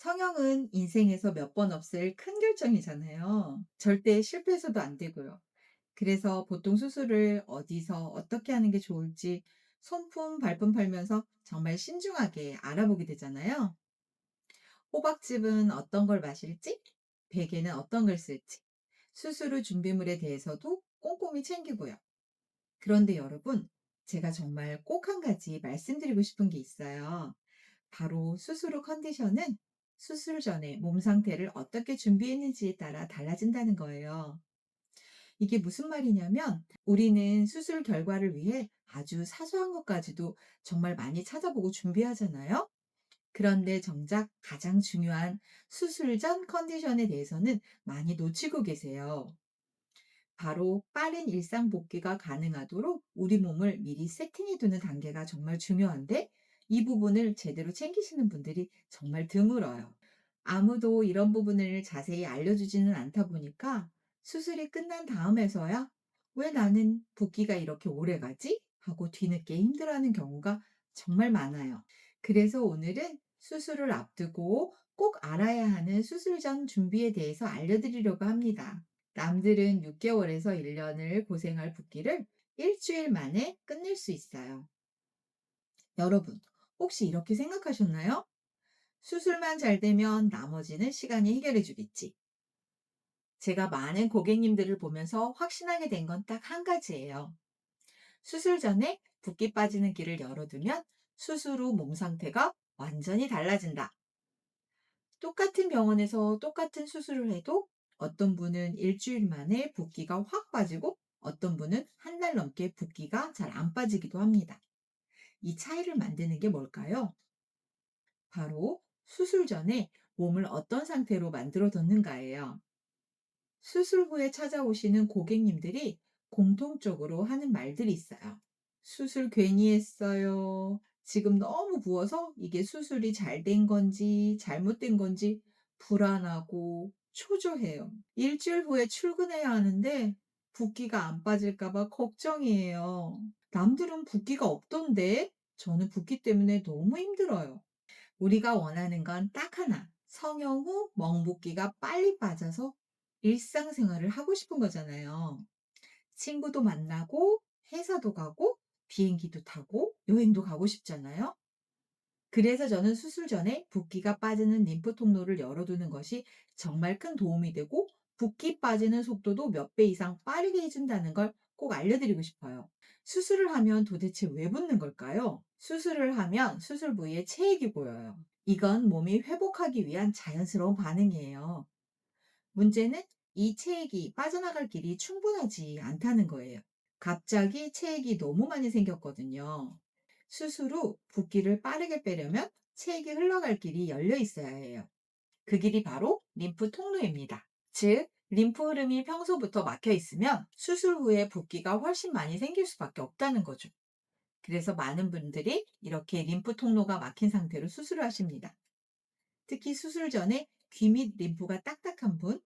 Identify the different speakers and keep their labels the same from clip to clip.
Speaker 1: 성형은 인생에서 몇 번 없을 큰 결정이잖아요. 절대 실패해서도 안 되고요. 그래서 보통 수술을 어디서 어떻게 하는 게 좋을지 손품, 발품 팔면서 정말 신중하게 알아보게 되잖아요. 호박즙은 어떤 걸 마실지, 베개는 어떤 걸 쓸지, 수술 후 준비물에 대해서도 꼼꼼히 챙기고요. 그런데 여러분, 제가 정말 꼭 한 가지 말씀드리고 싶은 게 있어요. 바로 수술 후 컨디션은 수술 전에 몸 상태를 어떻게 준비했는지에 따라 달라진다는 거예요. 이게 무슨 말이냐면 우리는 수술 결과를 위해 아주 사소한 것까지도 정말 많이 찾아보고 준비하잖아요. 그런데 정작 가장 중요한 수술 전 컨디션에 대해서는 많이 놓치고 계세요. 바로 빠른 일상 복귀가 가능하도록 우리 몸을 미리 세팅해 두는 단계가 정말 중요한데 이 부분을 제대로 챙기시는 분들이 정말 드물어요. 아무도 이런 부분을 자세히 알려주지는 않다 보니까 수술이 끝난 다음에서야 왜 나는 붓기가 이렇게 오래 가지? 하고 뒤늦게 힘들어하는 경우가 정말 많아요. 그래서 오늘은 수술을 앞두고 꼭 알아야 하는 수술 전 준비에 대해서 알려드리려고 합니다. 남들은 6개월에서 1년을 고생할 붓기를 일주일 만에 끝낼 수 있어요. 여러분, 혹시 이렇게 생각하셨나요? 수술만 잘 되면 나머지는 시간이 해결해 주겠지. 제가 많은 고객님들을 보면서 확신하게 된 건 딱 한 가지예요. 수술 전에 붓기 빠지는 길을 열어두면 수술 후 몸 상태가 완전히 달라진다. 똑같은 병원에서 똑같은 수술을 해도 어떤 분은 일주일 만에 붓기가 확 빠지고 어떤 분은 한 달 넘게 붓기가 잘 안 빠지기도 합니다. 이 차이를 만드는 게 뭘까요? 바로 수술 전에 몸을 어떤 상태로 만들어 뒀는가예요. 수술 후에 찾아오시는 고객님들이 공통적으로 하는 말들이 있어요. 수술 괜히 했어요. 지금 너무 부어서 이게 수술이 잘 된 건지 잘못된 건지 불안하고 초조해요. 일주일 후에 출근해야 하는데 붓기가 안 빠질까 봐 걱정이에요. 남들은 붓기가 없던데 저는 붓기 때문에 너무 힘들어요. 우리가 원하는 건 딱 하나. 성형 후 멍붓기가 빨리 빠져서 일상생활을 하고 싶은 거잖아요. 친구도 만나고, 회사도 가고, 비행기도 타고, 여행도 가고 싶잖아요. 그래서 저는 수술 전에 붓기가 빠지는 림프 통로를 열어두는 것이 정말 큰 도움이 되고, 붓기 빠지는 속도도 몇 배 이상 빠르게 해준다는 걸 꼭 알려드리고 싶어요. 수술을 하면 도대체 왜 붓는 걸까요? 수술을 하면 수술 부위에 체액이 보여요. 이건 몸이 회복하기 위한 자연스러운 반응이에요. 문제는 이 체액이 빠져나갈 길이 충분하지 않다는 거예요. 갑자기 체액이 너무 많이 생겼거든요. 수술 후 붓기를 빠르게 빼려면 체액이 흘러갈 길이 열려 있어야 해요. 그 길이 바로 림프 통로입니다. 즉, 림프 흐름이 평소부터 막혀 있으면 수술 후에 붓기가 훨씬 많이 생길 수밖에 없다는 거죠. 그래서 많은 분들이 이렇게 림프 통로가 막힌 상태로 수술을 하십니다. 특히 수술 전에 귀 및 림프가 딱딱한 분,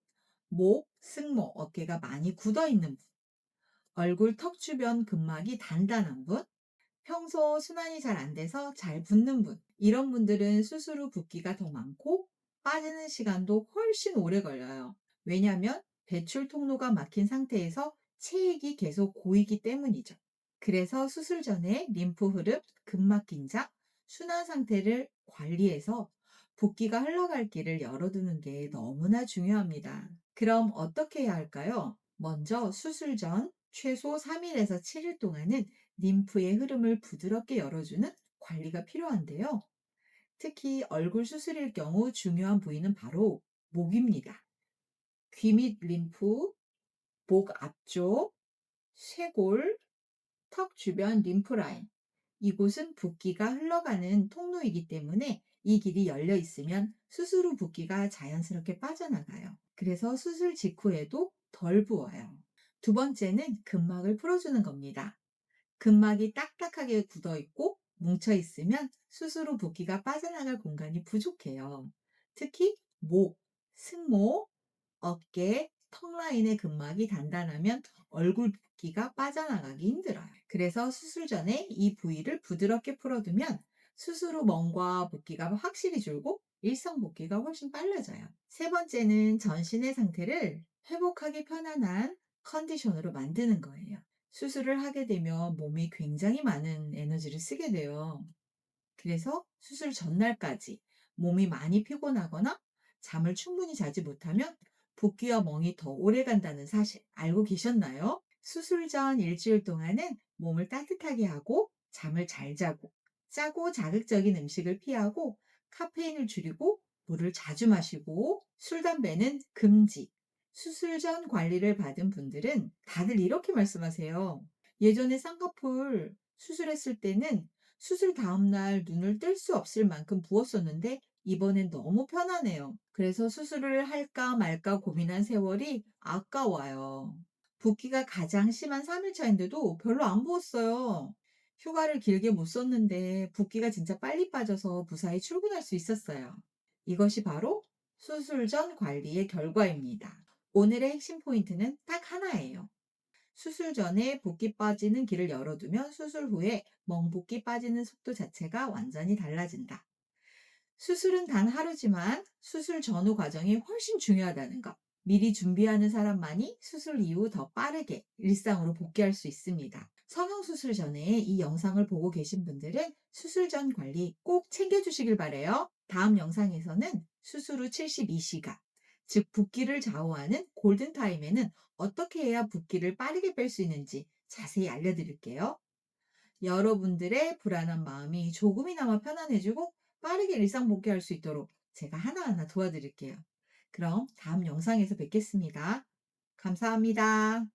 Speaker 1: 목, 승모, 어깨가 많이 굳어 있는 분, 얼굴 턱 주변 근막이 단단한 분, 평소 순환이 잘 안 돼서 잘 붓는 분, 이런 분들은 수술 후 붓기가 더 많고 빠지는 시간도 훨씬 오래 걸려요. 왜냐하면 배출 통로가 막힌 상태에서 체액이 계속 고이기 때문이죠. 그래서 수술 전에 림프 흐름, 근막 긴장, 순환 상태를 관리해서 붓기가 흘러갈 길을 열어두는 게 너무나 중요합니다. 그럼 어떻게 해야 할까요? 먼저 수술 전 최소 3일에서 7일 동안은 림프의 흐름을 부드럽게 열어주는 관리가 필요한데요. 특히 얼굴 수술일 경우 중요한 부위는 바로 목입니다. 귀 및 림프, 목 앞쪽, 쇄골, 턱 주변 림프 라인. 이곳은 붓기가 흘러가는 통로이기 때문에 이 길이 열려 있으면 수술 후 붓기가 자연스럽게 빠져나가요. 그래서 수술 직후에도 덜 부어요. 두 번째는 근막을 풀어주는 겁니다. 근막이 딱딱하게 굳어 있고 뭉쳐 있으면 수술 후 붓기가 빠져나갈 공간이 부족해요. 특히 목, 승모, 어깨, 턱 라인의 근막이 단단하면 얼굴 붓기가 빠져나가기 힘들어요. 그래서 수술 전에 이 부위를 부드럽게 풀어두면 수술 후 멍과 붓기가 확실히 줄고 일상 복귀가 훨씬 빨라져요. 세 번째는 전신의 상태를 회복하기 편안한 컨디션으로 만드는 거예요. 수술을 하게 되면 몸이 굉장히 많은 에너지를 쓰게 돼요. 그래서 수술 전날까지 몸이 많이 피곤하거나 잠을 충분히 자지 못하면 붓기와 멍이 더 오래 간다는 사실 알고 계셨나요? 수술 전 일주일 동안은 몸을 따뜻하게 하고 잠을 잘 자고 짜고 자극적인 음식을 피하고 카페인을 줄이고 물을 자주 마시고 술, 담배는 금지. 수술 전 관리를 받은 분들은 다들 이렇게 말씀하세요. 예전에 쌍꺼풀 수술했을 때는 수술 다음날 눈을 뜰 수 없을 만큼 부었었는데 이번엔 너무 편하네요. 그래서 수술을 할까 말까 고민한 세월이 아까워요. 붓기가 가장 심한 3일 차인데도 별로 안 부었어요. 휴가를 길게 못 썼는데 붓기가 진짜 빨리 빠져서 무사히 출근할 수 있었어요. 이것이 바로 수술 전 관리의 결과입니다. 오늘의 핵심 포인트는 딱 하나예요. 수술 전에 붓기 빠지는 길을 열어두면 수술 후에 멍붓기 빠지는 속도 자체가 완전히 달라진다. 수술은 단 하루지만 수술 전후 과정이 훨씬 중요하다는 것. 미리 준비하는 사람만이 수술 이후 더 빠르게 일상으로 복귀할 수 있습니다. 성형수술 전에 이 영상을 보고 계신 분들은 수술 전 관리 꼭 챙겨주시길 바래요. 다음 영상에서는 수술 후 72시간, 즉 붓기를 좌우하는 골든타임에는 어떻게 해야 붓기를 빠르게 뺄 수 있는지 자세히 알려드릴게요. 여러분들의 불안한 마음이 조금이나마 편안해지고 빠르게 일상 복귀할 수 있도록 제가 하나하나 도와드릴게요. 그럼 다음 영상에서 뵙겠습니다. 감사합니다.